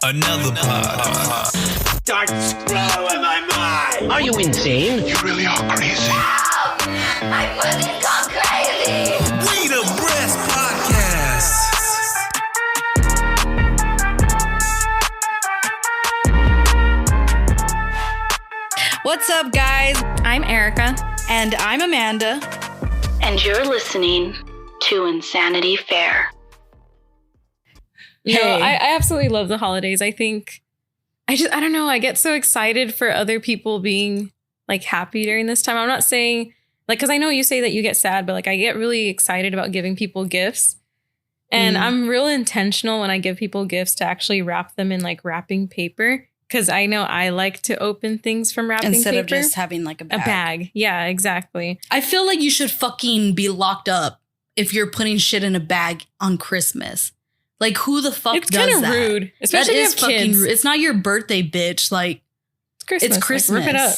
Another pod. Start screwing my mind. Are you insane? You really are crazy. Help! My pussy's gone crazy! We the Breast Podcast. What's up, guys? I'm Erika. And I'm Amanda. And you're listening to Insanity Fair. No, I absolutely love the holidays. I think, I don't know. I get so excited for other people being like happy during this time. I'm not saying like, cause I know you say that you get sad, but like I get really excited about giving people gifts. And I'm real intentional when I give people gifts to actually wrap them in like wrapping paper. Cause I know I like to open things from wrapping Instead paper. of just having like a bag. A bag. Yeah, exactly. I feel like you should fucking be locked up if you're putting shit in a bag on Christmas. Like, who the fuck does that? It's kind of rude. Especially if you have kids. It's not your birthday, bitch. Like, it's Christmas. It's Christmas. Like, rip it up.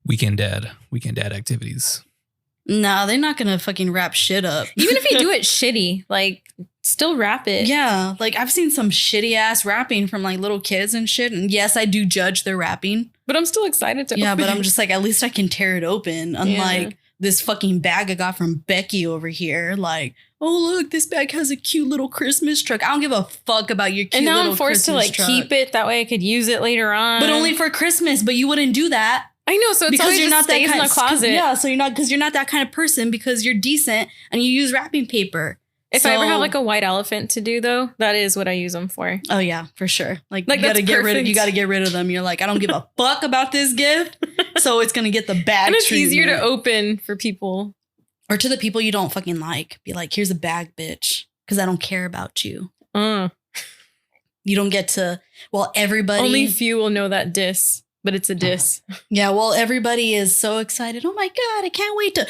Weekend dad activities. No, they're not gonna fucking wrap shit up. Even if you do it shitty, like, still wrap it. Yeah, like I've seen some shitty ass wrapping from like little kids and shit. And yes, I do judge their wrapping. But I'm still excited to Yeah, open but I'm it. just like, at least I can tear it open. Unlike this fucking bag I got from Becky over here. Like, oh, look, this bag has a cute little Christmas truck. I don't give a fuck about your cute little Christmas truck. And now I'm forced to like keep it. That way I could use it later on. But only for Christmas. But you wouldn't do that. I know. So it's because always you're not that stays kind in the closet. Yeah, so because you're not that kind of person because you're decent and you use wrapping paper. If I ever have like a white elephant to do, though, that is what I use them for. Oh, yeah, for sure. Like you that's gotta get rid of perfect. you gotta get rid of them. You're like, I don't give a fuck about this gift. So it's gonna get the bag. And it's treatment. easier to open for people. Or to the people you don't fucking like. Be like, here's a bag, bitch. Because I don't care about you. You don't get to, well, everybody. Only few will know that diss, but it's a diss. Yeah, well, everybody is so excited. Oh my God, I can't wait to.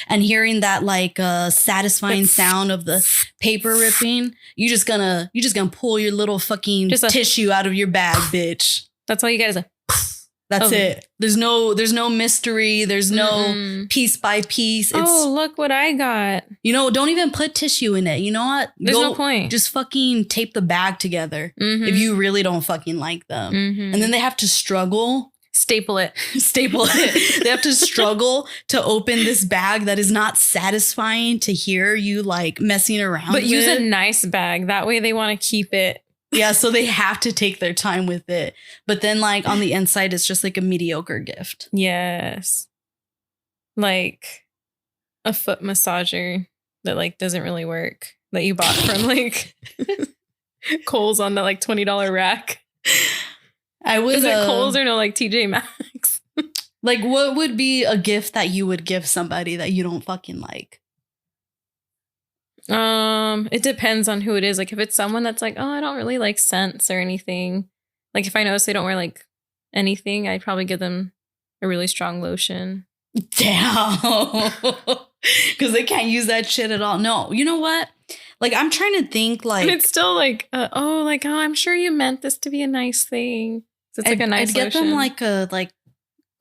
And hearing that like satisfying sound of the paper ripping, you just gonna pull your little fucking tissue out of your bag, bitch. That's all you guys are. That's it. There's no mystery. There's no piece by piece. It's, look what I got. You know, don't even put tissue in it. You know what? There's no point. Just fucking tape the bag together if you really don't fucking like them. And then they have to struggle. Staple it. They have to struggle to open this bag that is not satisfying to hear you like messing around But with. use a nice bag. That way they want to keep it. Yeah, so they have to take their time with it. But then like on the inside, it's just like a mediocre gift. Yes. Like a foot massager that like doesn't really work that you bought from like Kohl's on the like $20 rack. Is it Kohl's or no, like TJ Maxx? Like what would be a gift that you would give somebody that you don't fucking like? It depends on who it is. Like if it's someone that's like, oh, I don't really like scents or anything. Like if I notice they don't wear like anything, I'd probably give them a really strong lotion. Damn. Because they can't use that shit at all. No, you know what? Like I'm trying to think like. And it's still like, I'm sure you meant this to be a nice thing. So it's like a nice I'd get lotion. them like a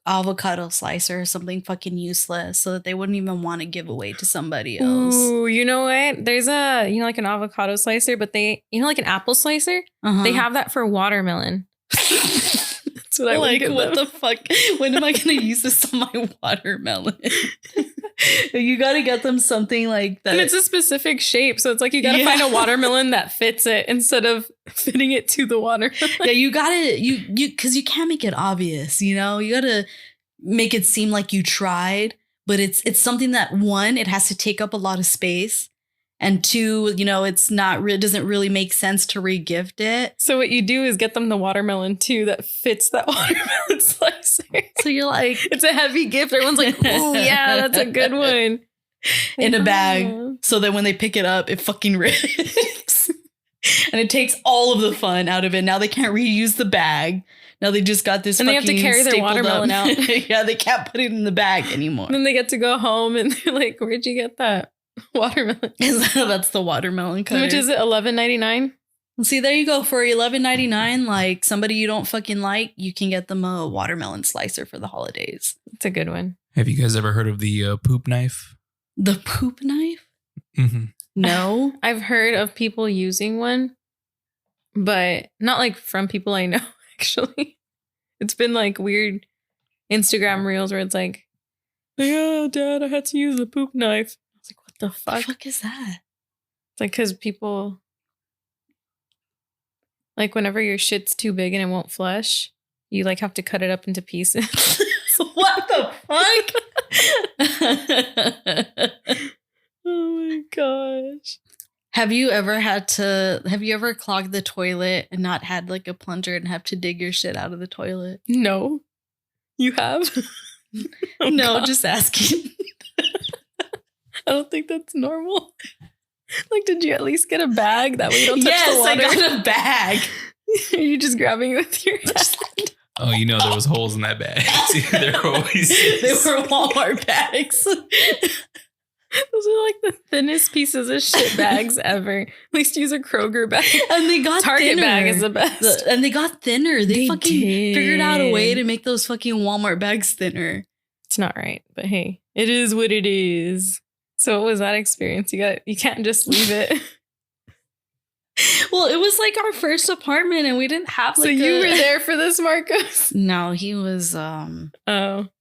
avocado slicer or something fucking useless so that they wouldn't even want to give away to somebody else. Ooh, you know what? There's like an avocado slicer, but like an apple slicer. They have that for watermelon. That's what I like. would What the fuck? When am I going to use this on my watermelon? You got to get them something like that. And it's a specific shape. So it's like you got to find a watermelon that fits it instead of fitting it to the watermelon. Yeah, you got to, because you can't make it obvious, you know? You got to make it seem like you tried, but it's something that one, it has to take up a lot of space. And two, you know, it's not it doesn't really make sense to re-gift it. So what you do is get them the watermelon too that fits that watermelon slicer. So you're like, it's a heavy gift. Everyone's like, oh yeah, that's a good one. In a bag. So that when they pick it up, it fucking rips. And it takes all of the fun out of it. Now they can't reuse the bag. Now they just got this. And they have to carry their watermelon out. Yeah, they can't put it in the bag anymore. And then they get to go home and they're like, where'd you get that? Watermelon. That's the watermelon cutter. Which is it, $11.99? See, there you go. For $11.99, like somebody you don't fucking like, you can get them a watermelon slicer for the holidays. It's a good one. Have you guys ever heard of the poop knife? The poop knife? Mm-hmm. No. I've heard of people using one, but not like from people I know, actually. It's been like weird Instagram reels where it's like, yeah, Dad, I had to use a poop knife. I was like, what the The fuck? fuck is that? It's like, because people, like, whenever your shit's too big and it won't flush, you like have to cut it up into pieces. What the fuck? Oh my gosh. Have you ever clogged the toilet and not had like a plunger and have to dig your shit out of the toilet? No. You have? Oh, No, God. just asking. I don't think that's normal. Like, did you at least get a bag? That way you don't touch the Yes, water. I got a bag. Are you just grabbing it with your hand? Oh, you know there was holes in that bag. There always They is. were Walmart bags. Those are like the thinnest pieces of shit bags ever. At least use a Kroger bag. And they got Target thinner. bag is the best. And they got thinner. They fucking did. figured out a way to make those fucking Walmart bags thinner. It's not right, but hey, it is what it is. So what was that experience? You can't just leave it. Well, it was like our first apartment and we didn't have like So you were there for this, Marcos? No, he was Oh,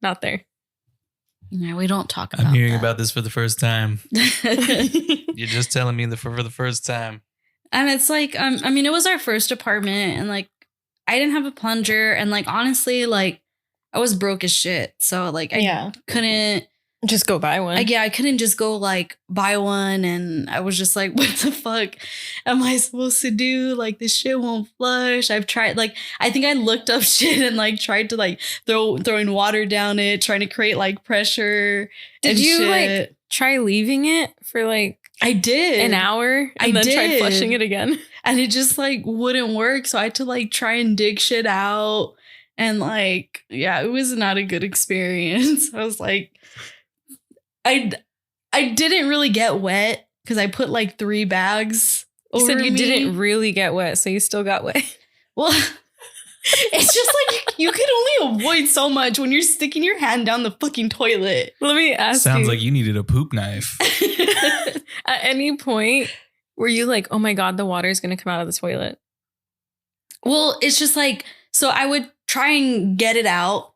not there. no, we don't talk about I'm hearing that. about this for the first time. You're just telling me for the first time. And it's like, I mean, it was our first apartment and like I didn't have a plunger and like honestly, like I was broke as shit. So like I couldn't Just go buy one. I couldn't just go like buy one and I was just like, what the fuck am I supposed to do? Like this shit won't flush. I've tried like I think I looked up shit and like tried to like throwing water down it, trying to create like pressure. Did and you shit. like try leaving it for like I did an hour I and then tried did. flushing it again? and it just like wouldn't work. So I had to like try and dig shit out. And like, yeah, it was not a good experience. I was like, I didn't really get wet because I put like 3 bags. You said over you me. didn't really get wet, so you still got wet. Well, it's just like you could only avoid so much when you're sticking your hand down the fucking toilet. Let me ask Sounds you. like you needed a poop knife. At any point were you like, oh my God, the water is going to come out of the toilet? Well, it's just like, so I would try and get it out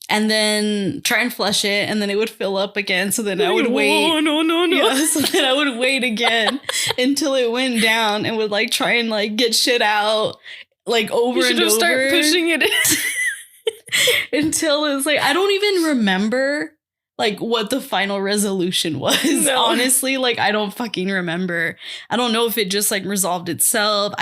and then try and flush it and then it would fill up again. So then I would wait. Oh, no. Yeah, so then I would wait again until it went down and would like try and like get shit out like over You should and just over. start pushing it in. Until it's like, I don't even remember like what the final resolution was. No. Honestly, like I don't fucking remember. I don't know if it just like resolved itself.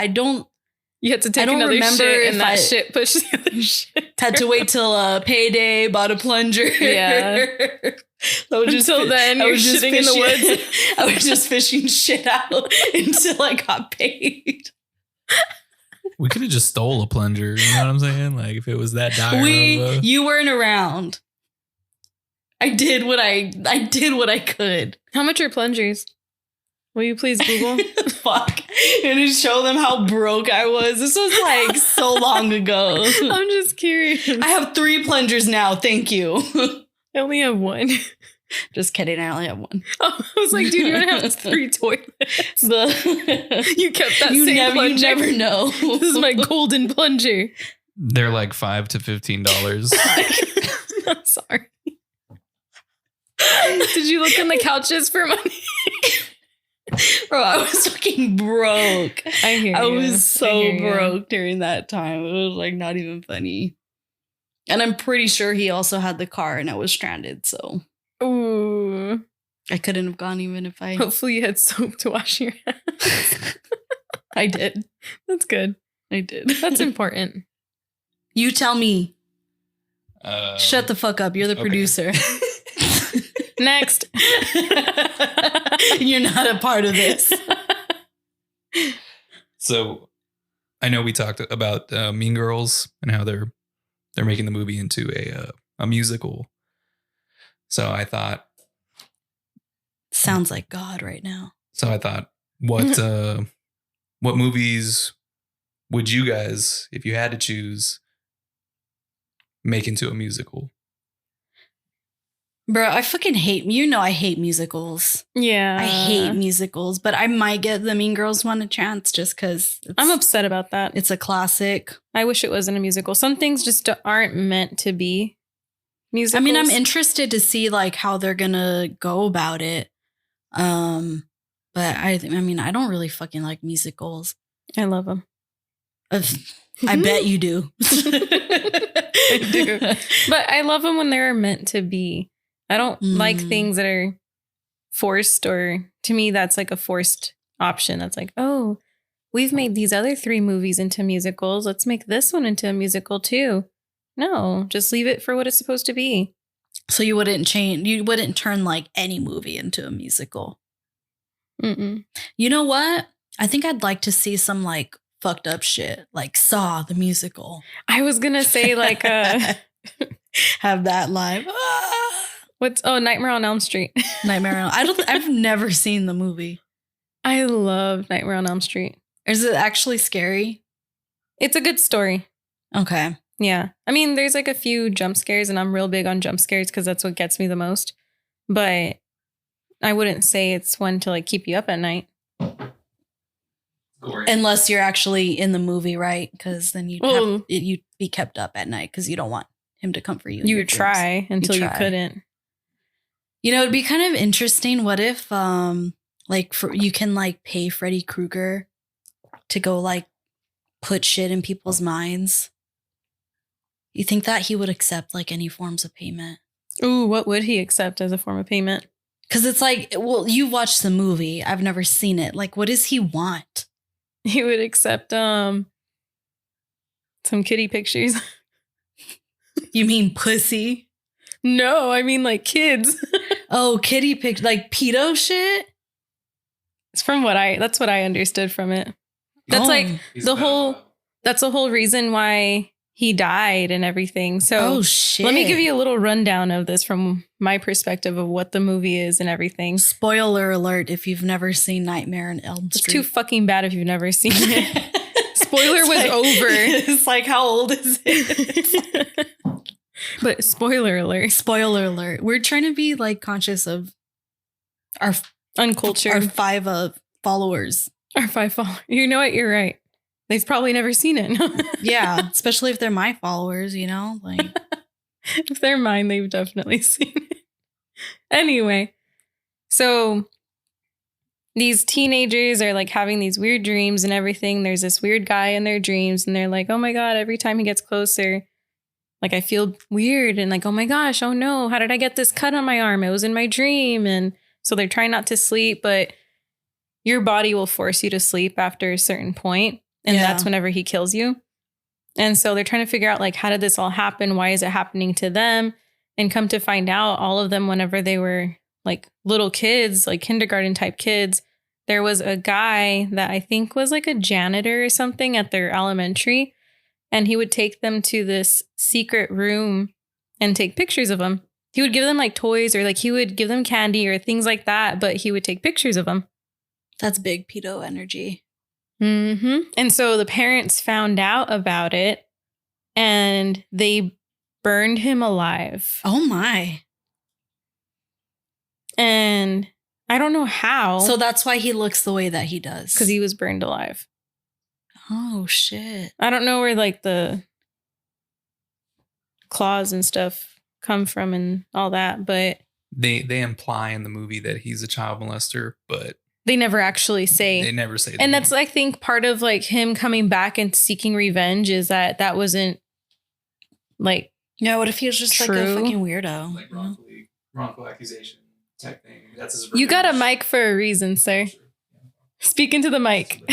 You had to take I don't another remember shit if and that I- shit pushed the other shit. Had to wait till payday, bought a plunger. Yeah. I was just Until then, I you're was just shitting in the fishing- woods. I was just fishing shit out until I got paid. We could have just stole a plunger. You know what I'm saying? Like if it was that dire. You weren't around. I did what I could. How much are plungers? Will you please Google? Fuck. And to show them how broke I was. This was like so long ago. I'm just curious. I have 3 plungers now. Thank you. I only have one. Just kidding. I only have 1. Oh, I was like, dude, you want to have 3 toilets? You kept that you same plunger. You never know. This is my golden plunger. They're like $5 to $15. I'm sorry. Did you look on the couches for money? Bro, I was fucking broke. I hear I you. was so hear you. broke during that time. It was like not even funny. And I'm pretty sure he also had the car and I was stranded. So Ooh. I couldn't have gone even if I. Hopefully you had soap to wash your hands. I did. That's good. I did. That's important. You tell me. Uh, Shut the fuck up. You're the okay. producer. Next. You're not a part of this. So I know we talked about Mean Girls and how they're making the movie into a musical. So I thought, Sounds like God right now. what movies would you guys, if you had to choose, make into a musical? Bro, I fucking hate, I hate musicals. Yeah. I hate musicals, but I might give the Mean Girls one a chance just because I'm upset about that. it's a classic. I wish it wasn't a musical. Some things just aren't meant to be musicals. I mean, I'm interested to see like how they're gonna go about it. But I mean, I don't really fucking like musicals. I love them. I bet you do. I do. But I love them when they're meant to be. I don't like things that are forced, or to me, that's like a forced option. That's like, oh, we've made these other 3 movies into musicals. Let's make this one into a musical too. No, just leave it for what it's supposed to be. So you wouldn't turn like any movie into a musical. Mm-mm. You know what? I think I'd like to see some like fucked up shit, like Saw the musical. I was gonna say like have that live. Nightmare on Elm Street. I've never seen the movie. I love Nightmare on Elm Street. Is it actually scary? It's a good story. Okay. Yeah. I mean, there's like a few jump scares, and I'm real big on jump scares because that's what gets me the most. But I wouldn't say it's one to like keep you up at night. Unless you're actually in the movie, right? Because then you'd be kept up at night because you don't want him to comfort you. You would try until you couldn't. You know, it'd be kind of interesting. What if, you can like pay Freddy Krueger to go like put shit in people's minds? You think that he would accept like any forms of payment? Ooh, what would he accept as a form of payment? Because it's like, well, you watched the movie. I've never seen it. Like, what does he want? He would accept some kitty pictures. You mean pussy? No, I mean like kids. Oh, kitty pictures, like pedo shit? It's that's what I understood from it. That's that's the whole reason why he died and everything. So shit. Let me give you a little rundown of this from my perspective of what the movie is and everything. Spoiler alert if you've never seen Nightmare on Elm Street. It's too fucking bad if you've never seen it. Spoiler was over. It's like, how old is it? But spoiler alert. Spoiler alert. We're trying to be like conscious of our uncultured. Our 5 followers. Our 5 followers. You know what? You're right. They've probably never seen it. Yeah, especially if they're my followers, you know? Like if they're mine, they've definitely seen it. Anyway, so these teenagers are like having these weird dreams and everything. There's this weird guy in their dreams, and they're like, oh my God, every time he gets closer, like I feel weird, and like, oh my gosh, oh no, how did I get this cut on my arm? It was in my dream. And so they're trying not to sleep, but your body will force you to sleep after a certain point. And that's whenever he kills you. And so they're trying to figure out like, how did this all happen? Why is it happening to them? And come to find out, all of them, whenever they were like little kids, like kindergarten type kids, there was a guy that I think was like a janitor or something at their elementary. And he would take them to this secret room and take pictures of them. He would give them like toys, or like he would give them candy or things like that, but he would take pictures of them. That's big pedo energy. Mm-hmm. And so the parents found out about it, and they burned him alive. Oh my. And I don't know how. So that's why he looks the way that he does. Because he was burned alive. Oh shit. I don't know where like the claws and stuff come from and all that, but they imply in the movie that he's a child molester, but they never actually say. They never say. And that's, I think, part of like him coming back and seeking revenge is that wasn't like. Yeah, what if he was just true? Like a fucking weirdo? Like wrongful accusation type thing. That's his. You got a mic for a reason, sir. Sure. Yeah. Speak into the mic.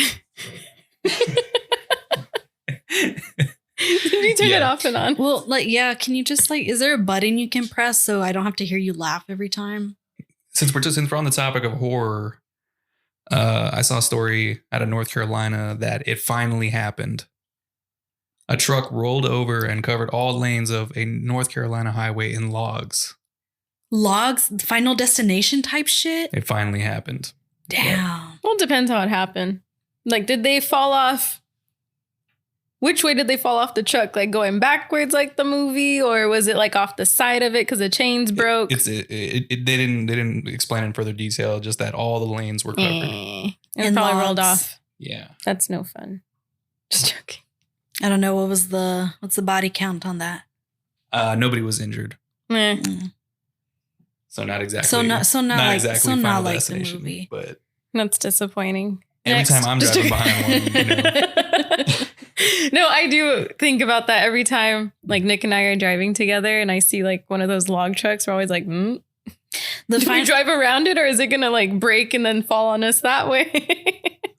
Did you turn it off and on? Well, like, yeah. Can you just like? Is there a button you can press so I don't have to hear you laugh every time? Since we're on the topic of horror. I saw a story out of North Carolina that it finally happened. A truck rolled over and covered all lanes of a North Carolina highway in logs. Logs? Final Destination type shit? It finally happened. Damn. Well, it depends how it happened. Like, did they fall off which way did they fall off the truck? Like going backwards like the movie, or was it like off the side of it because the chains broke? They didn't explain in further detail, just that all the lanes were covered. It And probably rolled logs. off. Yeah. That's no fun. Just joking. I don't know what's the body count on that. Nobody was injured. Eh. Mm. So not exactly. So not like exactly so not Final like the Destination, movie. But That's disappointing. every Next. time I'm Just driving joking. behind one, No, I do think about that every time. Like Nick and I are driving together, and I see like one of those log trucks. We're always like, The do we fin- drive around it, or is it gonna like break and then fall on us that way?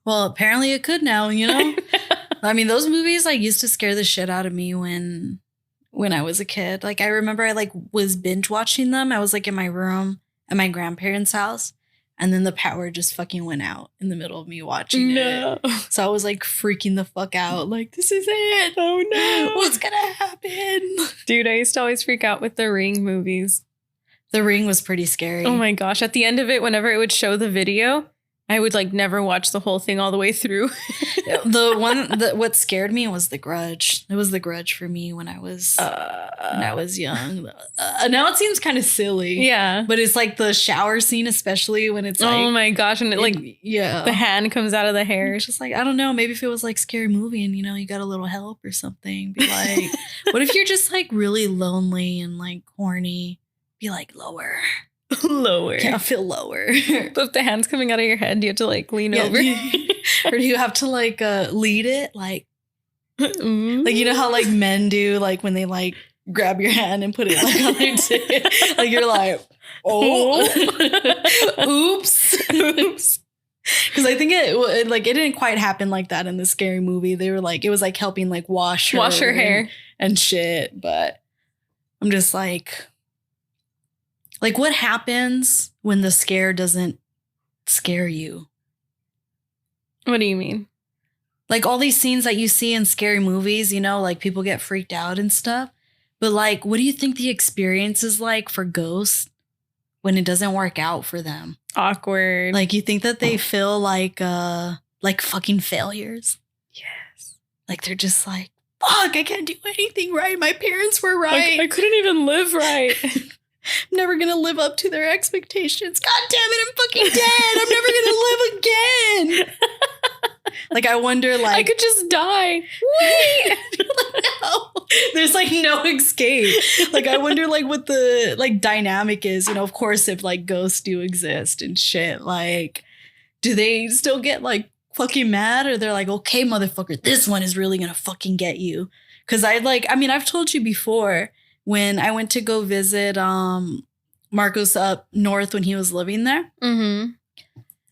Well, apparently it could now, you know? I mean, those movies like used to scare the shit out of me when I was a kid. Like I remember I like was binge watching them. I was like in my room at my grandparents' house, and then the power just fucking went out in the middle of me watching it. So I was like freaking the fuck out. Like, this is it. Oh no. What's gonna happen? Dude, I used to always freak out with the Ring movies. The Ring was pretty scary. Oh my gosh. At the end of it, whenever it would show the video, I would like never watch the whole thing all the way through. What scared me was The Grudge. It was The Grudge for me when I was young. Now it seems kind of silly. Yeah. But it's like the shower scene, especially when it's like, Oh my gosh. And it like yeah. the hand comes out of the hair. It's just like, I don't know, maybe if it was like scary movie and, you know, you got a little help or something, be like, what if you're just like really lonely and like horny? Be like, lower. Lower. Yeah, feel lower. But if the hand's coming out of your head, you have to like lean Yeah. over. Or do you have to like lead it? Like Mm. you know how like men do, like when they like grab your hand and put it like on their tit. Like you're like, oh, oops. Oops. Because I think it didn't quite happen like that in the Scary Movie. They were like, it was like helping like wash her hair. and shit. But I'm just like what happens when the scare doesn't scare you? What do you mean? Like all these scenes that you see in scary movies, you know, like people get freaked out and stuff. But like, what do you think the experience is like for ghosts when it doesn't work out for them? Awkward. Like, you think that they feel like fucking failures? yes. Like they're just like, fuck, I can't do anything right. My parents were right. I couldn't even live right. I'm never gonna live up to their expectations. God damn it, I'm fucking dead. I'm never gonna live again. Like, I wonder, like, I could just die. wait. No, there's like no escape. Like, I wonder, like, what the like dynamic is. You know, of course, if like ghosts do exist and shit, like, do they still get like fucking mad, or they're like, okay, motherfucker, this one is really gonna fucking get you? Because I've told you before, when I went to go visit Marcos up north when he was living there, Mm-hmm.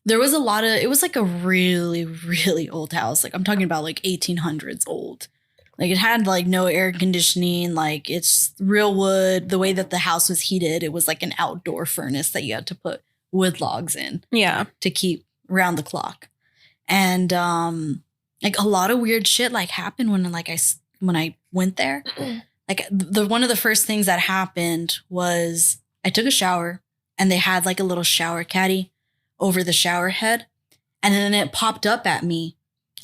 there was it was like a really, really old house. Like, I'm talking about like 1800s old. Like, it had like no air conditioning. Like, it's real wood. The way that the house was heated, it was like an outdoor furnace that you had to put wood logs in Yeah. to keep round the clock. And like a lot of weird shit like happened when I went there. Like, one of the first things that happened was I took a shower, and they had like a little shower caddy over the shower head. And then it popped up at me,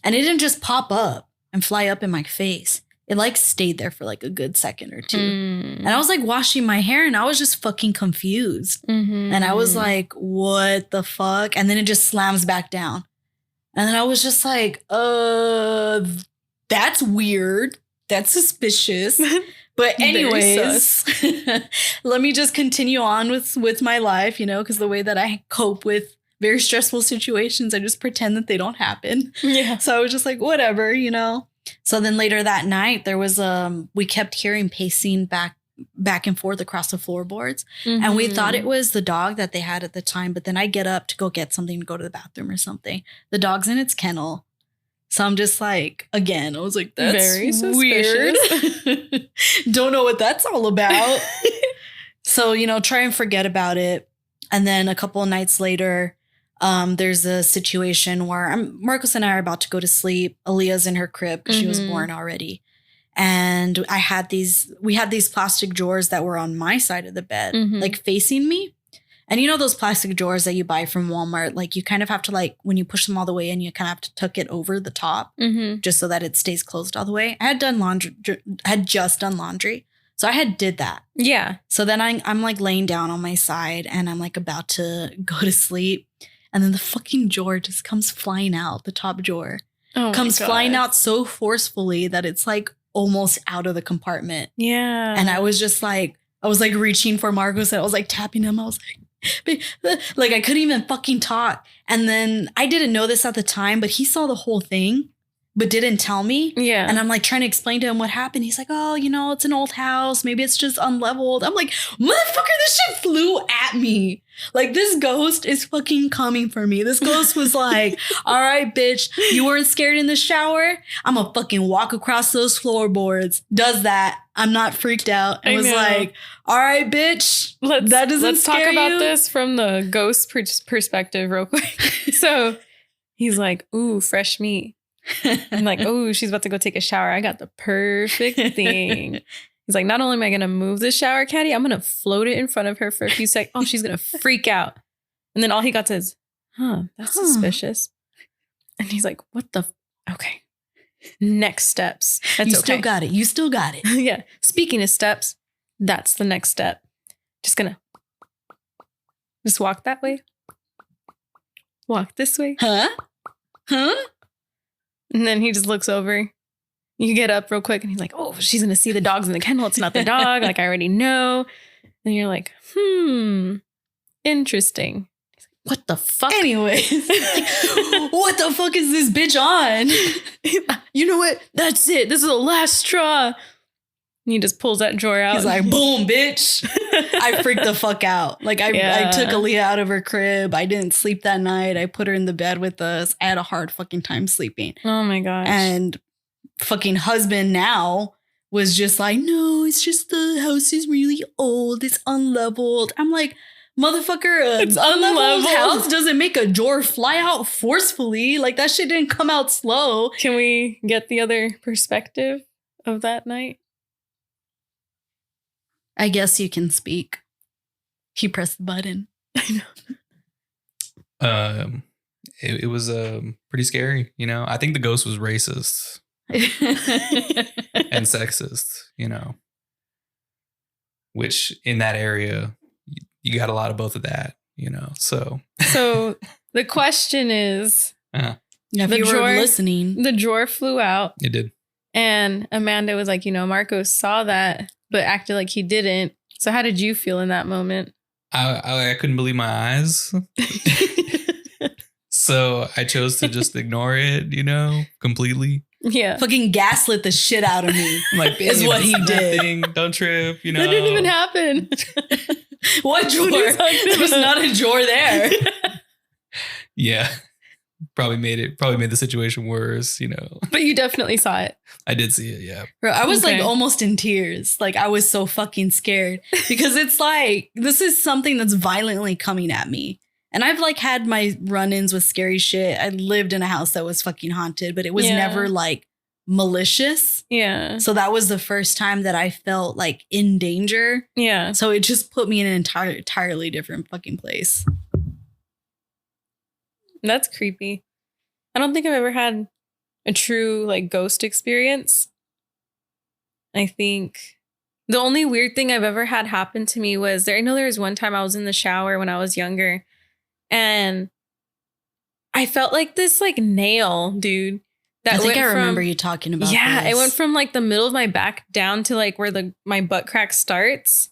and it didn't just pop up and fly up in my face. It like stayed there for like a good second or two. And I was like washing my hair, and I was just fucking confused. Mm-hmm. And I was like, what the fuck? And then it just slams back down. And then I was just like, that's weird. That's suspicious. But Very anyways, let me just continue on with my life, you know, because the way that I cope with very stressful situations, I just pretend that they don't happen. Yeah. So I was just like, whatever, you know. So then later that night, there was we kept hearing pacing back and forth across the floorboards. Mm-hmm. And we thought it was the dog that they had at the time. But then I get up to go get something, to go to the bathroom or something. The dog's in its kennel. So I'm just like, again, I was like, that's Very weird. suspicious. Don't know what that's all about. So, you know, try and forget about it. And then a couple of nights later, there's a situation where Marcos and I are about to go to sleep. Aaliyah's in her crib because she was born already. And we had these plastic drawers that were on my side of the bed, like facing me. And you know those plastic drawers that you buy from Walmart? Like you kind of have to like, when you push them all the way in, you kind of have to tuck it over the top just so that it stays closed all the way. I had just done laundry. So I did that. Yeah. So then I'm like laying down on my side and I'm like about to go to sleep. And then the fucking drawer just comes flying out. The top drawer comes flying out so forcefully that it's like almost out of the compartment. Yeah. And I was like reaching for Marcos and I was like tapping him. I was like I couldn't even fucking talk. And then I didn't know this at the time, but he saw the whole thing, but didn't tell me. Yeah. And I'm like trying to explain to him what happened. He's like, oh, you know, it's an old house. Maybe it's just unleveled. I'm like, motherfucker, this shit flew at me. Like, this ghost is fucking coming for me. This ghost was like, all right, bitch, you weren't scared in the shower? I'm gonna fucking walk across those floorboards. Does that. I'm not freaked out. I was like, all right, bitch, let's talk about you? this from the ghost perspective real quick. So he's like, ooh, fresh meat. I'm like, oh, she's about to go take a shower. I got the perfect thing. He's like, not only am I going to move the shower caddy, I'm going to float it in front of her for a few seconds. Oh, she's going to freak out. And then all he got says, that's suspicious. And he's like, what the? Okay. Next steps. That's You okay. still got it. You still got it. Yeah. Speaking of steps, that's the next step. Just walk that way. Walk this way. Huh? And then he just looks over. You get up real quick and he's like, oh, she's going to see the dogs in the kennel. It's not the dog. Like, I already know. And you're like, interesting. He's like, what the fuck? Anyways, what the fuck is this bitch on? You know what? That's it. This is the last straw. And he just pulls that drawer out. He's like, boom, bitch. I freaked the fuck out. Like, I took Aaliyah out of her crib. I didn't sleep that night. I put her in the bed with us. I had a hard fucking time sleeping. Oh my gosh. And fucking husband now was just like, no, it's just the house is really old. It's unleveled. I'm like, motherfucker, It's unleveled unleveled. house doesn't make a drawer fly out forcefully. Like, that shit didn't come out slow. Can we get the other perspective of that night? I guess you can speak. He pressed the button. I know. It was pretty scary, you know. I think the ghost was racist and sexist, you know, which in that area you got a lot of both of that, you know. So The question is, If The you drawer- were listening, the drawer flew out it did. and Amanda was like, you know, Marcos saw that but acted like he didn't. So how did you feel in that moment? I couldn't believe my eyes. So I chose to just ignore it, you know, completely. Yeah. fucking gaslit the shit out of me. I'm like, Is babe, what he it's did. nothing. Don't trip, you know. That didn't even happen. What drawer? What are you talking There was about? not a drawer there. Yeah. Probably made the situation worse, you know. But you definitely saw it. I did see it, yeah. Bro, I was Okay. like almost in tears. Like, I was so fucking scared because it's like, this is something that's violently coming at me. And I've like had my run-ins with scary shit. I lived in a house that was fucking haunted, but it was Yeah. never like malicious. Yeah. So that was the first time that I felt like in danger. Yeah. So it just put me in an entirely different fucking place. That's creepy. I don't think I've ever had a true like ghost experience. I think the only weird thing I've ever had happen to me was I know there was one time I was in the shower when I was younger and I felt like this like nail, dude. I think went I remember from- you talking about Yeah, this. it went from like the middle of my back down to like where my butt crack starts.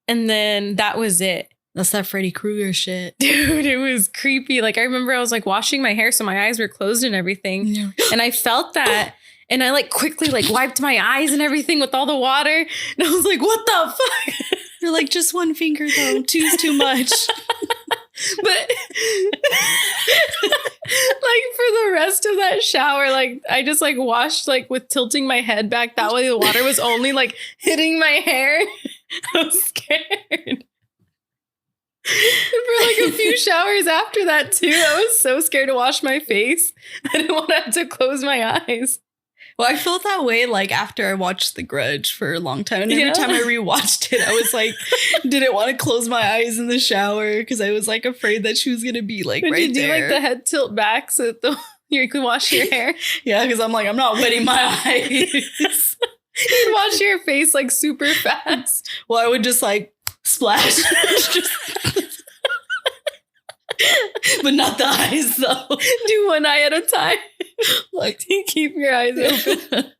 And then that was it. That's that Freddy Krueger shit. Dude, it was creepy. Like I remember I was like washing my hair so my eyes were closed and everything. And I felt that. And I like quickly like wiped my eyes and everything with all the water. And I was like, what the fuck? You're like, just one finger though. Two's too much. But like for the rest of that shower, like I just like washed like with tilting my head back. That way the water was only like hitting my hair. I was scared. For like a few showers after that too, I was so scared to wash my face. I didn't want to have to close my eyes. Well, I felt that way like after I watched The Grudge for a long time. And every time I rewatched it, I was like, didn't want to close my eyes in the shower because I was like afraid that she was going to be like Would right you do there. like the head tilt back so that you can wash your hair? Yeah, because I'm like, I'm not wetting my eyes. You wash your face like super fast. Well, I would just like splash. But not the eyes though. Do one eye at a time. Like Keep your eyes open.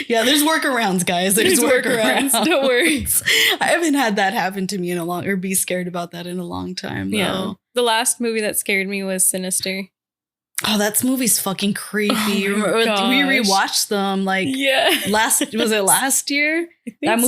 yeah, there's workarounds, guys. There's workarounds. Don't worry. I haven't had that happen to me in a long, or be scared about that in a long time. Though. Yeah. The last movie that scared me was Sinister. Oh, that movie's fucking creepy. Oh my gosh. We rewatched them like was it last year? That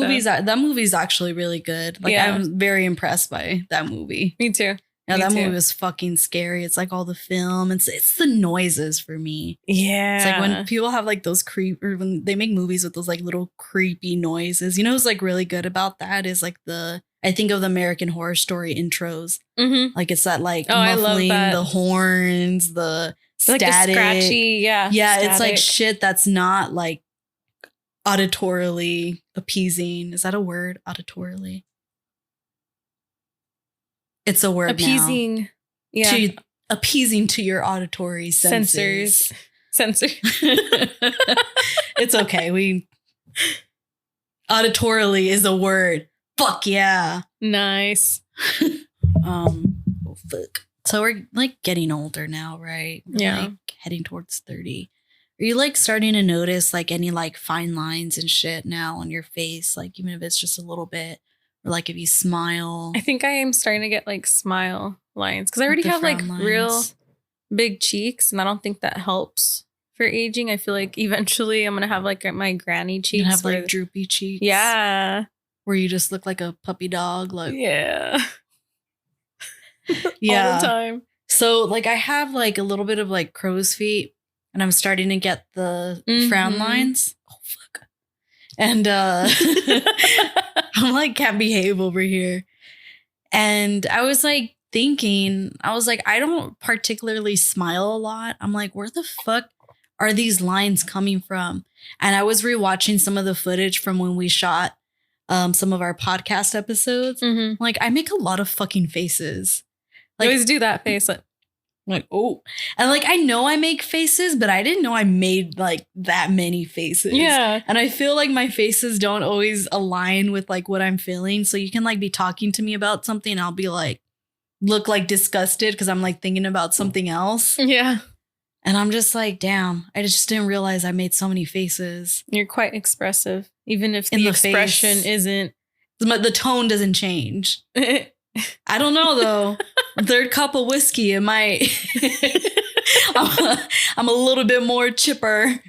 movie's actually really good. Like I'm very impressed by that movie. Me too. Yeah, that movie was fucking scary. It's like all the film. It's the noises for me. Yeah. It's like when people have like those or when they make movies with those like little creepy noises. You know what's like really good about that is like I think of the American Horror Story intros. Mm-hmm. Like it's that like I love muffling, that. the horns, the static. Like the scratchy, Yeah, static. It's like shit that's not like auditorily appeasing. Is that a word? Auditorily. It's a word appeasing. now. Yeah. Appeasing to your auditory senses. Sensor. It's okay. Auditorily is a word. Fuck yeah. Nice. Oh fuck. So we're like getting older now, right? We're, Yeah. like heading towards 30. Are you like starting to notice like any like fine lines and shit now on your face? Like even if it's just a little bit, or like if you smile. I think I am starting to get like smile lines because I already The have like frown real lines. big cheeks, and I don't think that helps for aging. I feel like eventually I'm gonna have like my granny cheeks. You have like where- droopy cheeks. yeah, Where you just look like a puppy dog. Like yeah, yeah. all the time. So like I have like a little bit of like crow's feet, and I'm starting to get the frown Mhm. lines. Oh fuck. And I'm like can't behave over here. And I was like thinking, I don't particularly smile a lot. I'm like, where the fuck are these lines coming from? And I was rewatching some of the footage from when we shot some of our podcast episodes. Mm-hmm. Like I make a lot of fucking faces. I Like always do that face. like, oh. And like I know I make faces, but I didn't know I made like that many faces. Yeah. And I feel like my faces don't always align with like what I'm feeling. So you can like be talking to me about something and I'll be like, look like disgusted because I'm like thinking about something else. Yeah. And I'm just like, damn, I just didn't realize I made so many faces. You're quite expressive, even if In the the expression face. isn't. The tone doesn't change. I don't know though. Third cup of whiskey, it might. I'm a little bit more chipper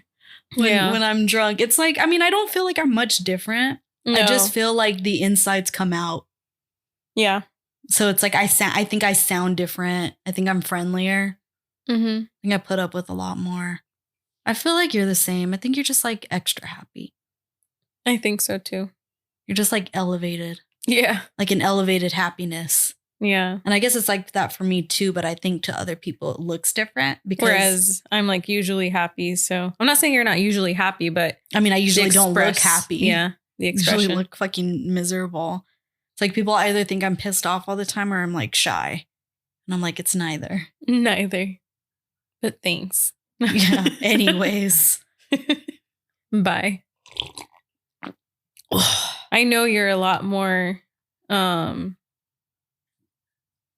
when I'm drunk. It's like, I mean, I don't feel like I'm much different. I No. just feel like the insides come out. Yeah. So it's like I think I sound different. I think I'm friendlier. Mm-hmm. I think I put up with a lot more. I feel like you're the same. I think you're just like extra happy. I think so too. You're just like elevated, Yeah. like an elevated happiness. Yeah. And I guess it's like that for me too, but I think to other people it looks different because Whereas I'm like usually happy. So I'm not saying you're not usually happy, but I mean, I the usually don't look express- happy. Yeah. The I usually expression. look fucking miserable. It's like people either think I'm pissed off all the time or I'm like shy. And I'm like, it's neither. Neither. But thanks. Yeah. Anyways. Bye. I know you're a lot more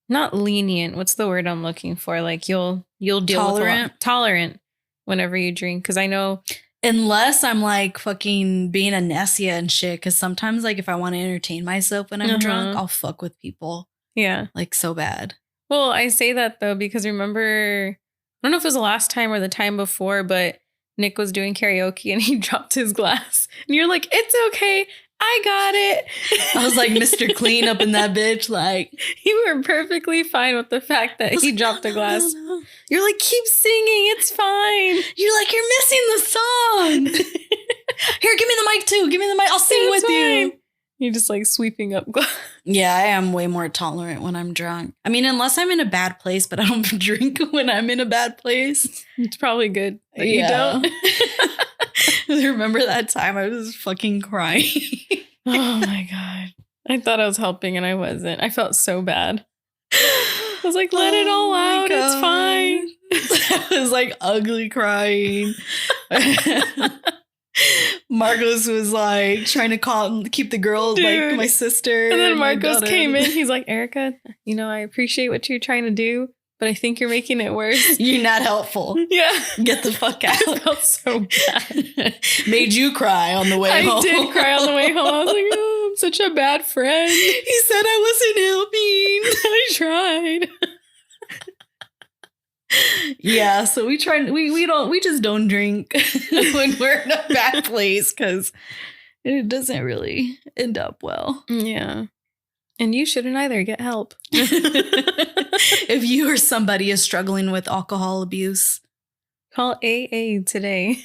not lenient. What's the word I'm looking for? Like you'll deal with tolerant whenever you drink. Cause I know Unless I'm like fucking being a Nessia and shit. Cause sometimes like if I want to entertain myself when I'm drunk, I'll fuck with people yeah. like so bad. Well, I say that though, because remember, I don't know if it was the last time or the time before, but Nick was doing karaoke and he dropped his glass. And you're like, it's okay. I got it. I was like Mr. Clean up in that bitch. Like, You were perfectly fine with the fact that he dropped a glass. You're like, keep singing. It's fine. You're like, you're missing the song. Here, give me the mic too. Give me the mic. I'll sing It's with you. fine. You're just like sweeping up glass. Yeah, I am way more tolerant when I'm drunk. I mean, unless I'm in a bad place, but I don't drink when I'm in a bad place. It's probably good that Yeah. you don't. Remember that time I was fucking crying? Oh my God. I thought I was helping and I wasn't. I felt so bad. I was like, let it all my out. It's fine. I was like ugly crying. Marcos was like trying to keep the girl, like Dude. my sister. And then my Marcos daughter. came in. He's like, Erika, I appreciate what you're trying to do, but I think you're making it worse. You're not helpful. Yeah. Get the fuck out. I felt so bad. Made you cry on the way home. I did cry on the way home. I was like, oh, I'm such a bad friend. He said I wasn't helping. I tried. Yeah, so we just don't drink when we're in a bad place because it doesn't really end up well. Yeah. And you shouldn't either. Get help. If you or somebody is struggling with alcohol abuse. Call AA today.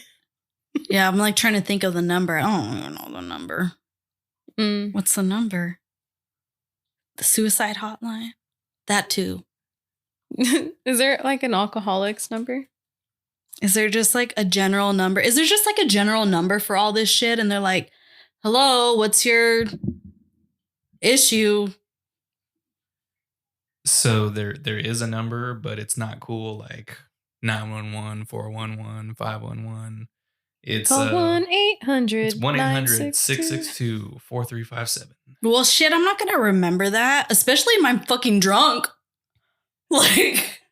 Yeah, I'm like trying to think of the number. I don't even know the number. What's the number? The suicide hotline? That too. Is there like an alcoholics number? Is there just like a general number? Is there just like a general number for all this shit? And they're like, hello, what's your issue? So there is a number, but it's not cool. Like 911, 411, 511. It's Call 1-800. it's 1-800-662-4357. Well, shit, I'm not going to remember that, especially if I'm fucking drunk. Like,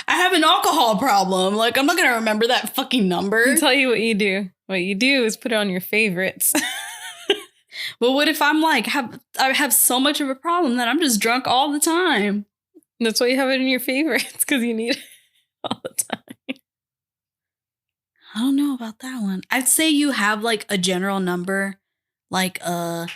I have an alcohol problem. Like, I'm not going to remember that fucking number. I'll tell you what you do. What you do is put it on your favorites. But what if I'm like, I have so much of a problem that I'm just drunk all the time? That's why you have it in your favorites, because you need it all the time. I don't know about that one. I'd say you have like a general number, like a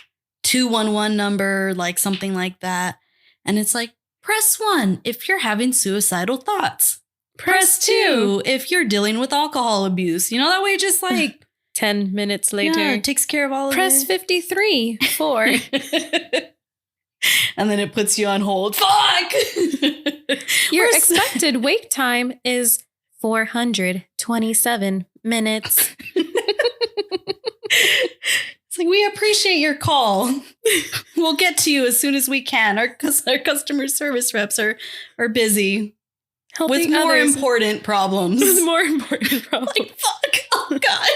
211 number, like something like that. And it's like, press 1 if you're having suicidal thoughts. Press 2 if you're dealing with alcohol abuse. That way it just like 10 minutes later. yeah, it takes care of all of Press it. 53 for. And then it puts you on hold. Fuck! Your We're expected wake time is 427 minutes. It's like, we appreciate your call. We'll get to you as soon as we can. Our customer service reps are busy Helping with more others important problems. with more important problems. Like, fuck. Oh, God.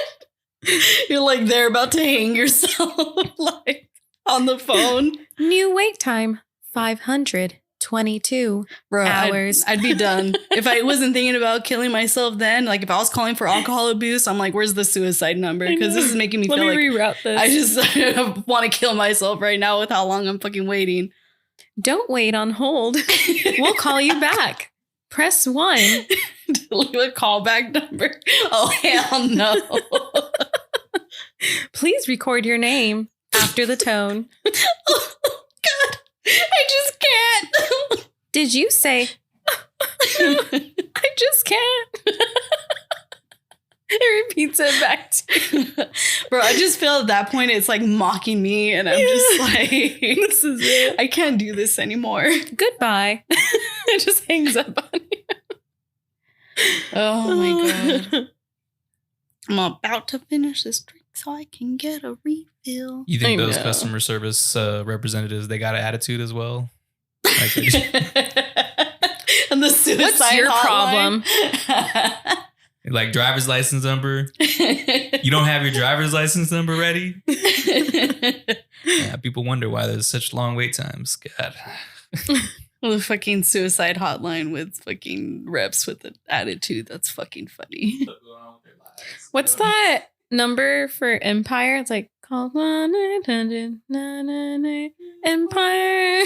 You're like, they're about to hang yourself like on the phone. New wait time, 522 Bro, hours. I'd be done. If I wasn't thinking about killing myself then, like if I was calling for alcohol abuse, I'm like, where's the suicide number? Because this is making me Let feel me like reroute this. I just want to kill myself right now with how long I'm fucking waiting. Don't wait on hold. We'll call you back. Press 1. To leave a callback number. Oh, hell no. Please record your name after the tone. Oh, God. I just can't. Did you say, I just can't? It repeats it back to you. Bro, I just feel at that point it's like mocking me, and I'm just like, This is it. I can't do this anymore. Goodbye. It just hangs up on you. Oh my God. I'm about to finish this drink so I can get a refill. You think I those know. customer service representatives, they got an attitude as well? Like they just- And the suicide What's your hotline. like driver's license number. You don't have your driver's license number ready? Yeah, people wonder why there's such long wait times. God. The fucking suicide hotline with fucking reps with an attitude. That's fucking funny. What's that number for Empire? It's like, call 1-800-998 Empire.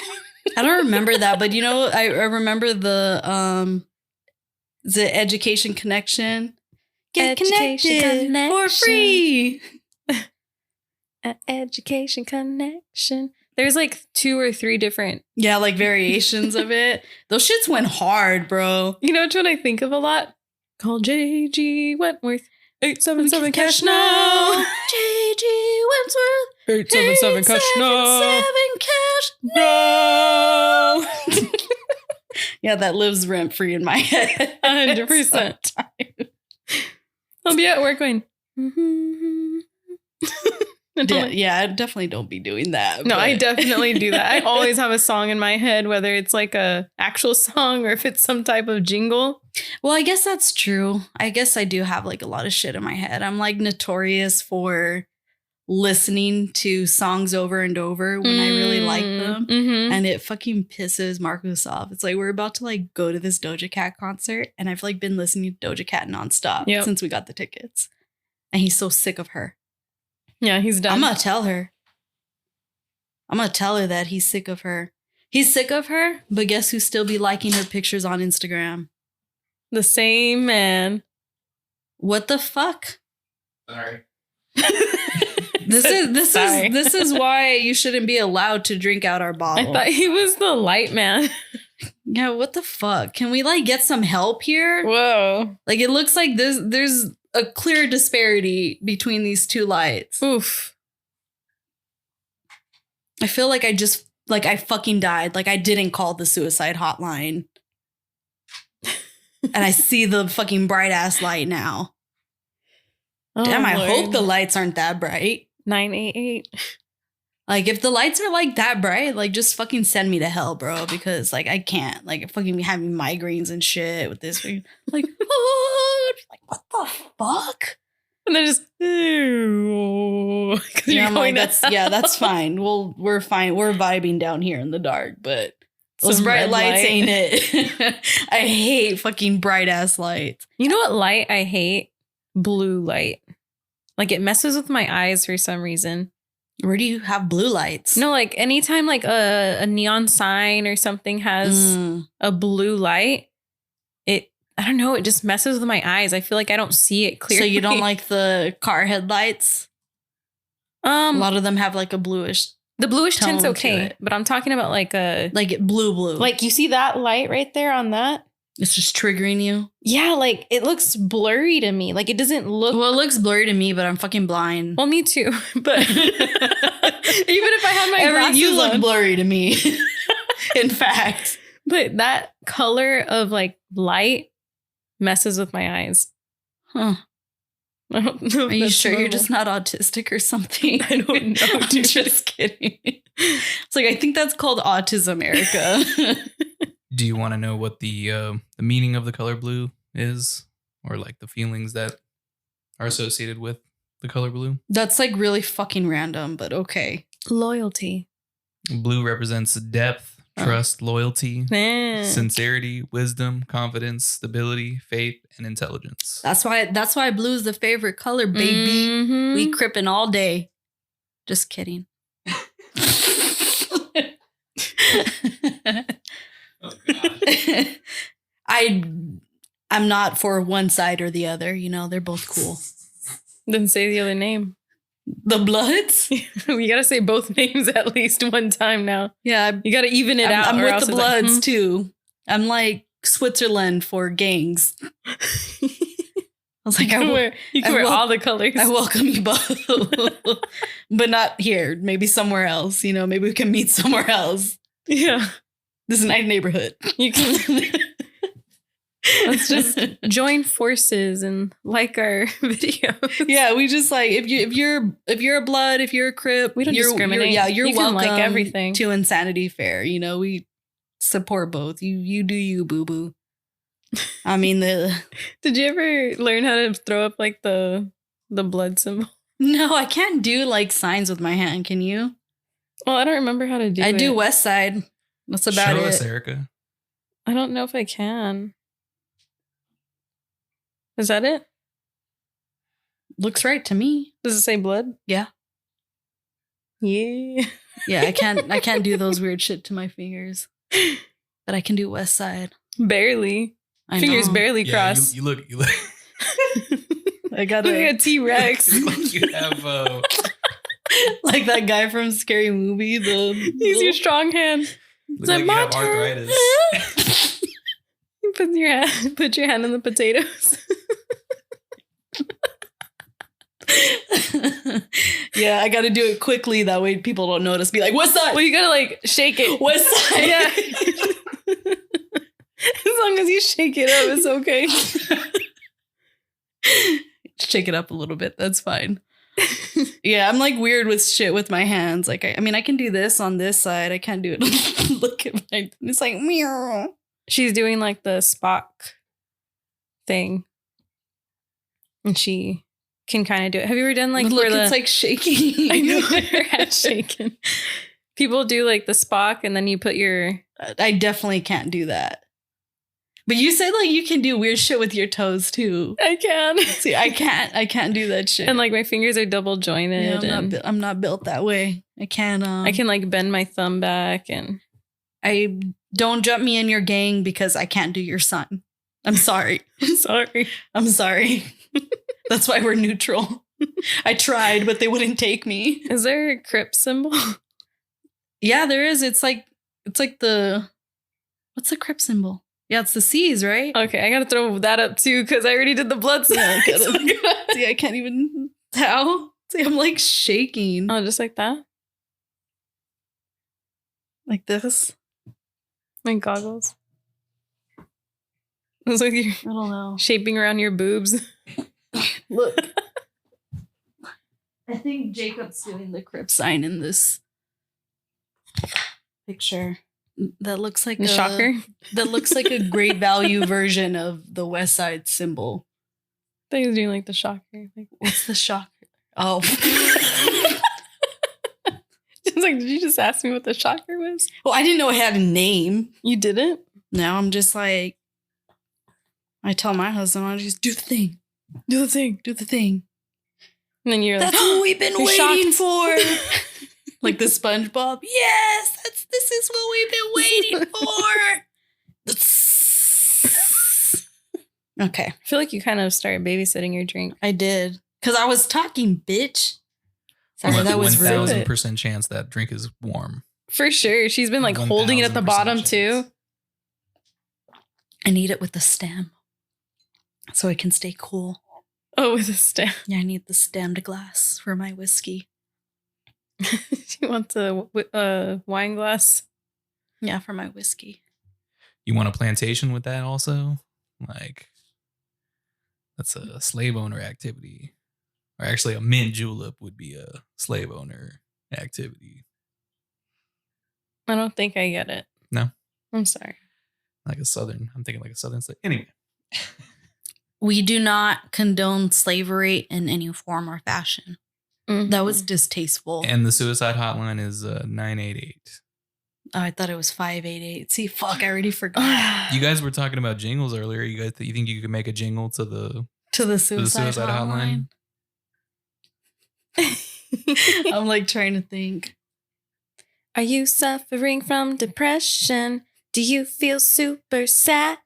I don't remember that, but I remember the education connection. Get Education connected for connection. free. Education connection. There's like 2 or 3 different. Yeah, like variations of it. Those shits went hard, bro. You know which one I think of a lot? Call JG Wentworth. 877 cash now. JG Wentworth. 877 cash now. 877 cash. No. Yeah, that lives rent free in my head. 100%. I'll be at work going, Yeah, definitely don't be doing that. No, but- I definitely do that. I always have a song in my head, whether it's like a actual song or if it's some type of jingle. Well, I guess that's true. I guess I do have like a lot of shit in my head. I'm like notorious for listening to songs over and over when I really like them. Mm-hmm. And it fucking pisses Marcus off. It's like we're about to like go to this Doja Cat concert, and I've like been listening to Doja Cat nonstop Yep. since we got the tickets. And he's so sick of her. Yeah, he's done. I'm gonna tell her. I'm gonna tell her that he's sick of her. He's sick of her, but guess who still be liking her pictures on Instagram? The same man. What the fuck? Sorry. Sorry. This is why you shouldn't be allowed to drink out our I bottle. thought he was the light man. Yeah, what the fuck? Can we like get some help here? Whoa. Like it looks like there's a clear disparity between these two lights. Oof. I feel like I fucking died. Like I didn't call the suicide hotline. And I see the fucking bright ass light now. Damn, I hope the lights aren't that bright. 988. Like if the lights are like that bright, like just fucking send me to hell, bro. Because like I can't. Like I fucking be having migraines and shit with this. Like, what the fuck? And they're just, ew. 'Cause you're Yeah, I'm like, going that's fine. We're fine. We're vibing down here in the dark, but those Some bright red lights light. ain't it. I hate fucking bright ass lights. You know what light I hate? Blue light. Like it messes with my eyes for some reason. Where do you have blue lights? No, like anytime like a neon sign or something has a blue light, I don't know, it just messes with my eyes. I feel like I don't see it clearly. So you don't like the car headlights? A lot of them have like a bluish, the bluish tone tint's to okay, it. but I'm talking about like like blue. like you see that light right there on that? It's just triggering you. Yeah, like it looks blurry to me. Like it doesn't look Well, it looks blurry to me, but I'm fucking blind. well, me too. But even if I had my glasses you look on, blurry to me. In fact. but that color of like light messes with my eyes. Huh. I don't know. Are you sure you're just not autistic or something? I don't know. I'm just kidding. It's like, I think that's called autism, Erika. Do you want to know what the meaning of the color blue is, or like the feelings that are associated with the color blue? That's like really fucking random, but okay. loyalty? Blue represents depth, trust, loyalty, Eh. sincerity, wisdom, confidence, stability, faith, and intelligence. That's why blue is the favorite color, baby. Mhm. We crippin' all day. Just kidding. Oh, God. I'm not for one side or the other. You know, they're both cool. Then say the other name. The Bloods? You gotta say both names at least one time now. Yeah, You gotta even it out. I'm or with else the it's like, Bloods too. I'm like Switzerland for gangs. I was like, You can wear, I will- all the colors. I welcome you both, but not here. Maybe somewhere else. You know, maybe we can meet somewhere else. Yeah. This is a nice neighborhood. You can. Let's just join forces and like our videos. Yeah, we just like if you're a Blood, if you're a Crip, We don't discriminate. You're You can welcome like everything. to Insanity Fair. You know, we support both. You do you, boo boo. I mean Did you ever learn how to throw up like the blood symbol? no, I can't do like signs with my hand. Can you? Well, I don't remember how to do it. I do West Side. That's about Show it. us, Erika. I don't know if I can. Is that it? Looks right to me. Does it say blood? Yeah. Yeah. Yeah, I can't do those weird shit to my fingers. But I can do West Side. Barely. I Fingers know. barely Yeah, cross. you look I got Look like a it. T-Rex. you look like you have Like that guy from Scary Movie. Use your strong hand. look like like you my have turn. arthritis. You put your hand in the potatoes. Yeah, I got to do it quickly. That way people don't notice. Be like, West Side. Well, you gotta like shake it. West Side. Yeah. As long as you shake it up, it's okay. Shake it up a little bit. That's fine. Yeah, I'm like weird with shit with my hands. Like, I mean, I can do this on this side. I can't do it. Look at my. It's like meow. She's doing like the Spock thing, and she can kind of do it. Have you ever done like Look, where it's like shaking. I know her head's shaking. People do like the Spock, and then you put your. I definitely can't do that. But you said like you can do weird shit with your toes too. I can. See, I can't. I can't do that shit. And like my fingers are double jointed. Yeah, I'm not built that way. I can't. I can like bend my thumb back and. I don't jump me in your gang because I can't do your son. I'm sorry. Sorry. I'm sorry. That's why we're neutral. I tried, but they wouldn't take me. Is there a Crip symbol? Yeah, there is. It's like the what's the Crip symbol? Yeah, it's the C's, right? Okay, I gotta throw that up too because I already did the blood sign. See, I can't even tell. See, I'm like shaking. Oh, just like that? Like this. My goggles. It was like you're I don't know. shaping around your boobs. Look. I think Jacob's doing the Crip sign in this picture. That looks like The shocker. That looks like a great value version of the West Side symbol. I think he was doing like the shocker. Like, What's the shocker? Oh. it's like, did you just ask me what the shocker was? Well, I didn't know it had a name. You didn't? Now I'm just like, I tell my husband, I just do the thing. Do the thing. Do the thing. And then you're That's like, what we've been you're waiting shocked. for. Like the SpongeBob. Yes, this is what we've been waiting for. Okay. I feel like you kind of started babysitting your drink. I did. Because I was talking, bitch. Sorry, that was rude. 1,000% chance that drink is warm. For sure. She's been like holding it at the 1000% bottom chance. too. I need it with the stem. So it can stay cool. Oh, with a stem. Yeah, I need the stemmed glass for my whiskey. She wants a wine glass. Yeah, for my whiskey. You want a plantation with that also? Like, that's a slave owner activity. Or actually, a mint julep would be a slave owner activity. I don't think I get it. No? I'm sorry. Like a southern, I'm thinking like a southern slave. Anyway. We do not condone slavery in any form or fashion. Mhm. That was distasteful. And the suicide hotline is 988. Oh, I thought it was 588. See, fuck, I already forgot. You guys were talking about jingles earlier. You guys, you think you could make a jingle to the To the suicide hotline. I'm like trying to think. Are you suffering from depression? Do you feel super sad?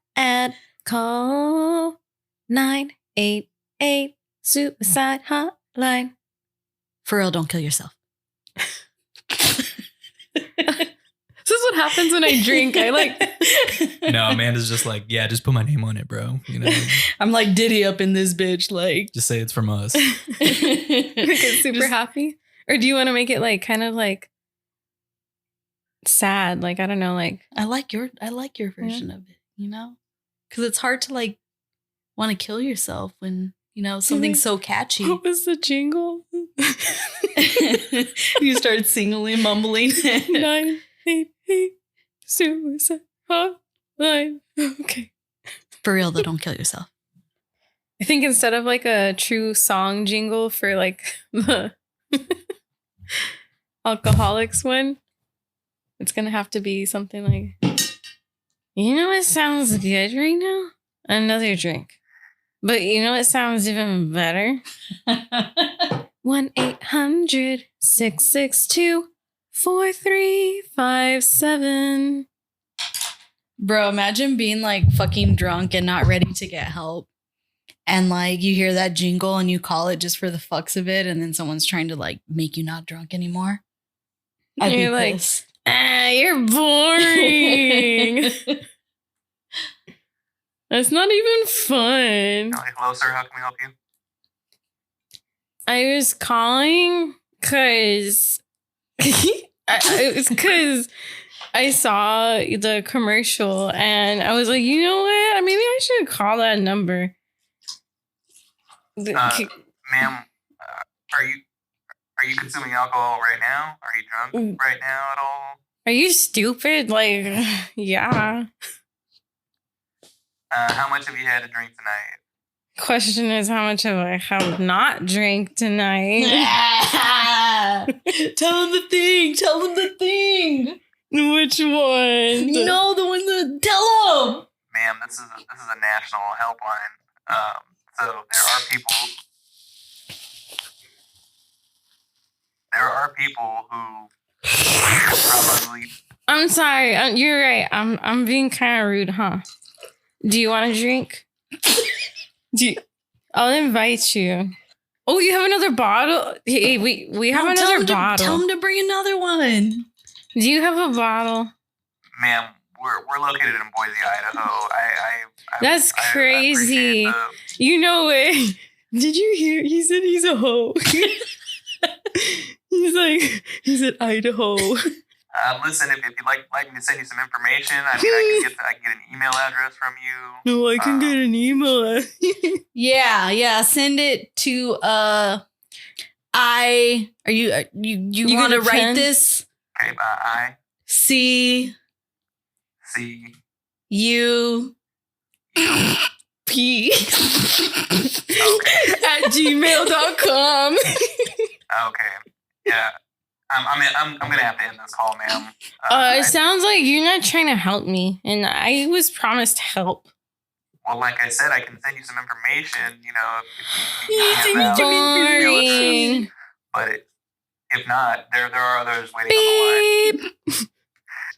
Call 988 suicide hotline. For real, don't kill yourself. This is what happens when I drink. I like. No, Amanda's just like, yeah, just put my name on it, bro. You know, I'm like Diddy up in this bitch. Like, just say it's from us. Make it super happy? Or do you want to make it like kind of like sad? Like, I don't know, like I like your version of it, you know? Because it's hard to like want to kill yourself when, you know, something's so catchy. what was the jingle? You start singing, mumbling. 988 suicide hotline. Okay. For real though, don't kill yourself. I think instead of like a true song jingle for like the alcoholics one, it's gonna have to be something like, you know what sounds good right now? Another drink. But you know what sounds even better? 1-800-662-4357. Bro, imagine being like fucking drunk and not ready to get help. And like you hear that jingle and you call it just for the fucks of it, and then someone's trying to like make you not drunk anymore. I'd You're be like, pissed. you're boring. That's not even fun. Hello, sir. How can we help you? I was calling because it's because I saw the commercial and I was like, you know what? Maybe I should call that number. Ma'am, are Are you consuming alcohol right now? Are you drunk right now at all? Are you stupid? Like, yeah. How much have you had to drink tonight? Question is, how much have I have not drank tonight? Tell him the thing. Tell him the thing. Which one? No, the one that tell him. Ma'am, this is a national helpline. So there are people who probably. I'm sorry. You're right. I'm being kind of rude, huh? Do you want a drink? I'll invite you. Oh, you have another bottle? Hey, we have another bottle. Tell him to bring another one. Do you have a bottle? Ma'am, we're located in Boise, Idaho. That's crazy. You know it. Did you hear? He said he's a hoe. He said Idaho. Listen, if you'd like me to send you some information, I can get an email address from you. No, I can get an email. Yeah. Send it to you want to write this? Okay, I C U P at gmail.com. Okay. Yeah. I'm gonna have to end this call, ma'am. It sounds like you're not trying to help me, and I was promised help. Well, like I said, I can send you some information. You know, Boring. But if not, there are others waiting on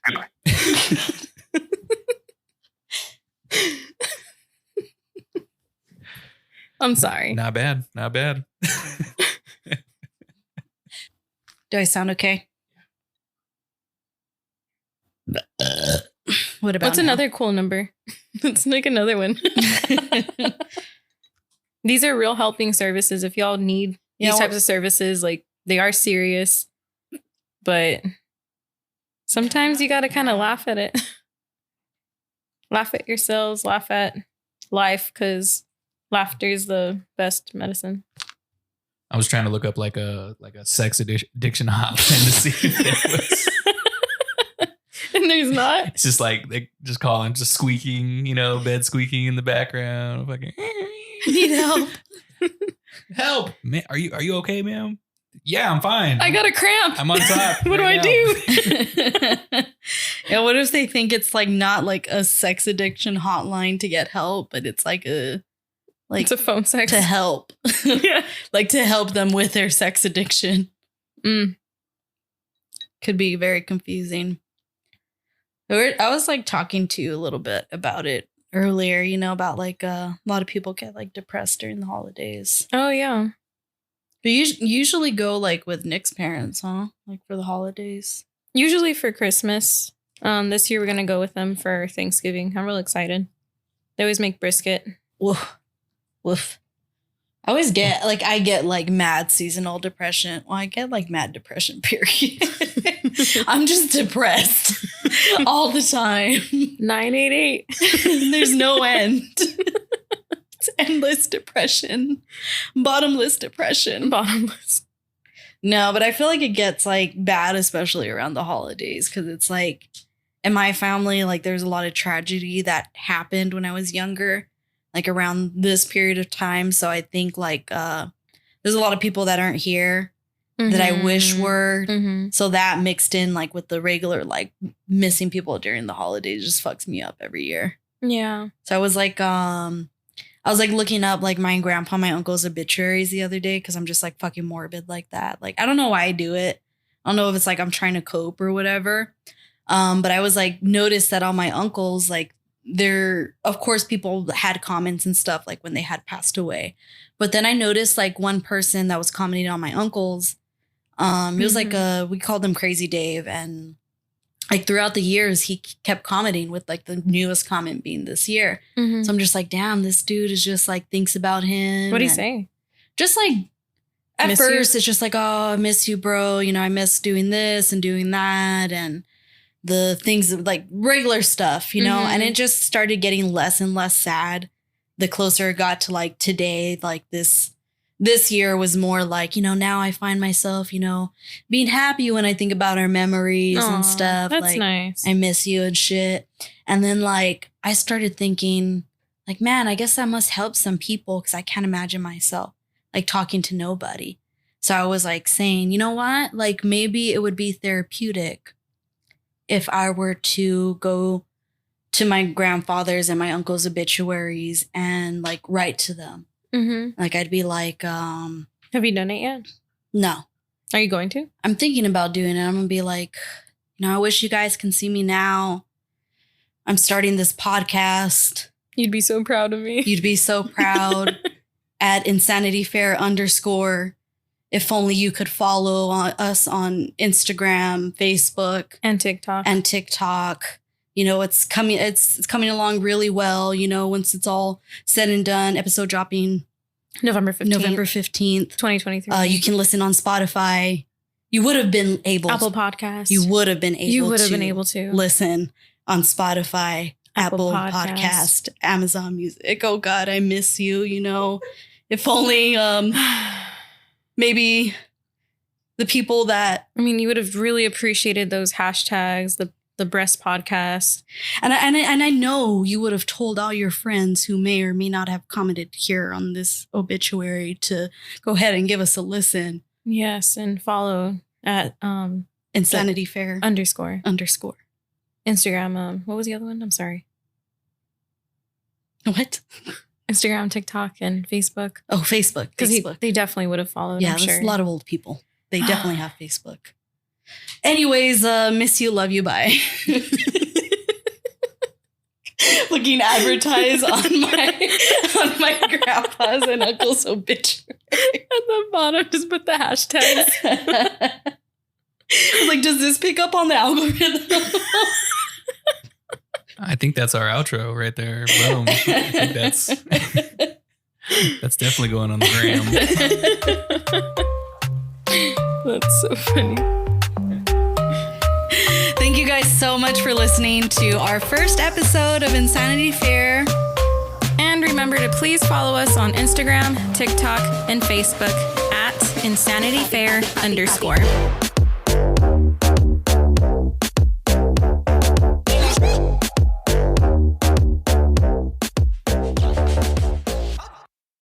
the line. Goodbye. I'm sorry. Not bad. Do I sound okay? What about What's another cool number? Let's make another one. These are real helping services. If y'all need these types of services, like they are serious, but sometimes you got to kind of laugh at it. Laugh at yourselves, laugh at life, because laughter is the best medicine. I was trying to look up like a sex addiction hotline to see if there was. And there's not. It's just like they just calling, just squeaking, bed squeaking in the background. Fucking need help. Help, man! Are you okay, ma'am? Yeah, I'm fine. I got a cramp. I'm on top. What do I do? Yeah, what if they think it's like not like a sex addiction hotline to get help, but it's like it's a phone sex to help. Yeah, like to help them with their sex addiction. Could be very confusing. I was like talking to you a little bit about it earlier, about like a lot of people get like depressed during the holidays. Oh, yeah. But you usually go like with Nick's parents, huh? Like for the holidays. Usually for Christmas. This year we're going to go with them for Thanksgiving. I'm real excited. They always make brisket. Woof. Woof. I get like mad seasonal depression. Well, I get like mad depression, period. I'm just depressed all the time. 988. There's no end. It's endless depression. Bottomless depression. Bottomless. No, but I feel like it gets like bad, especially around the holidays, because it's like in my family, like there's a lot of tragedy that happened when I was younger. Like around this period of time. So I think like there's a lot of people that aren't here that I wish were. Mm-hmm. So that mixed in like with the regular like missing people during the holidays just fucks me up every year. Yeah. So I was like looking up like my grandpa, my uncle's obituaries the other day because I'm just like fucking morbid like that. Like I don't know why I do it. I don't know if it's like I'm trying to cope or whatever. But I was like noticed that all my uncles like of course people had comments and stuff like when they had passed away, but then I noticed like one person that was commenting on my uncles, it was like we called him Crazy Dave, and like throughout the years he kept commenting with like the newest comment being this year. So I'm just like, damn, this dude is just like thinks about him. What'd he say? Just like at first it's just like, oh, I miss you, bro, I miss doing this and doing that and the things like regular stuff, and it just started getting less and less sad the closer it got to like today, like this this year was more like, now I find myself, being happy when I think about our memories Aw, and stuff. That's like, nice. I miss you and shit. And then like I started thinking like, man, I guess that must help some people because I can't imagine myself like talking to nobody. So I was like saying, you know what? Like maybe it would be therapeutic if I were to go to my grandfather's and my uncle's obituaries and like write to them. Mm-hmm. Like I'd be like, Have you done it yet? no, Are you going to? I'm thinking about doing it. I'm going to be like, I wish you guys can see me now. I'm starting this podcast. You'd be so proud of me. You'd be so proud at _. If only you could follow us on Instagram, Facebook, And TikTok. It's coming along really well, once it's all said and done. Episode dropping November 15th. 2023. You can listen on Spotify. You would have been able Apple Podcasts. You would have been able to listen on Spotify, Apple Podcast, Amazon Music. Oh God, I miss you, If only maybe the people that you would have really appreciated those hashtags, the breast podcast. and I know you would have told all your friends who may or may not have commented here on this obituary to go ahead and give us a listen. Yes, and follow at Insanity Fair _ Instagram. What was the other one? I'm sorry. What? Instagram, TikTok, and Facebook. Oh, Facebook. Because Facebook. they definitely would have followed. Yeah, I'm sure. there's a lot of old people. They definitely have Facebook. Anyways, miss you, love you, bye. Looking advertised on my grandpa's and uncle's obituary. At the bottom, just put the hashtags. Like, does this pick up on the algorithm? I think that's our outro right there. Boom. I think that's definitely going on the gram. That's so funny. Thank you guys so much for listening to our first episode of Insanity Fair. And remember to please follow us on Instagram, TikTok, and Facebook at @InsanityFair_.